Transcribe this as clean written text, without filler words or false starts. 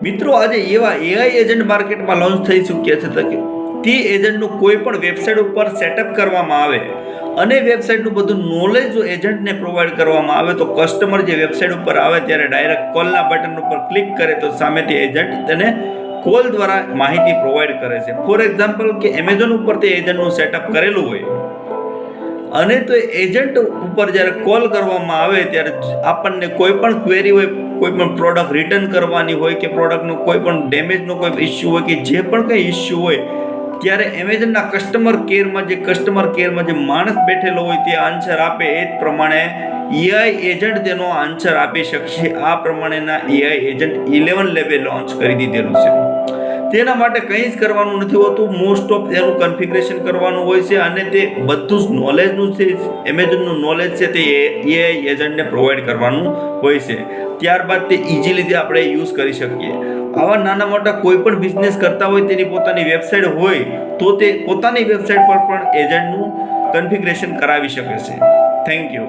મિત્રો આજે એવા એઆઈ એજન્ટ માર્કેટમાં લોન્ચ થઈ ચૂક્યા છે કે તે એજન્ટનું કોઈ પણ વેબસાઇટ ઉપર સેટઅપ કરવામાં આવે અને વેબસાઇટનું બધું નોલેજ જો એજન્ટને પ્રોવાઈડ કરવામાં આવે તો કસ્ટમર જે વેબસાઇટ ઉપર આવે ત્યારે ડાયરેક્ટ કોલના બટન ઉપર ક્લિક કરે તો સામેથી એજન્ટ તેને કોલ દ્વારા માહિતી પ્રોવાઈડ કરે છે. ફોર એક્ઝામ્પલ કે એમેઝોન ઉપર તે એજન્ટનું સેટઅપ કરેલું હોય અને તો એજન્ટ ઉપર જ્યારે કોલ કરવામાં આવે ત્યારે આપણને કોઈ પણ ક્વેરી હોય, કોઈ પણ પ્રોડક્ટ રિટર્ન કરવાની હોય કે પ્રોડક્ટનો કોઈ પણ ડેમેજનો કોઈ ઇસ્યુ હોય કે જે પણ કંઈ ઇસ્યુ હોય ત્યારે એમેઝોનના કસ્ટમર કેરમાં જે માણસ બેઠેલો હોય તે આન્સર આપે એ જ પ્રમાણે એઆઈ એજન્ટ તેનો આન્સર આપી શકશે. આ પ્રમાણેના એઆઈ એજન્ટ 11 લેવલ લોન્ચ કરી દીધેલું છે. તેના માટે કંઈ જ કરવાનું નથી હોતું, મોસ્ટ ઓફ તેનું કન્ફિગરેશન કરવાનું હોય છે અને તે બધું જ નોલેજનું છે, એમેઝોનનું નોલેજ છે તે એઆઈ એજન્ટને પ્રોવાઈડ કરવાનું હોય છે. ત્યારબાદ તે ઇઝીલી આપણે યુઝ કરી શકીએ. આવા નાના મોટા કોઈ પણ બિઝનેસ કરતા હોય તેની પોતાની વેબસાઇટ હોય તો તે પોતાની વેબસાઇટ પર પણ એજન્ટનું કન્ફિગરેશન કરાવી શકે છે. Thank you.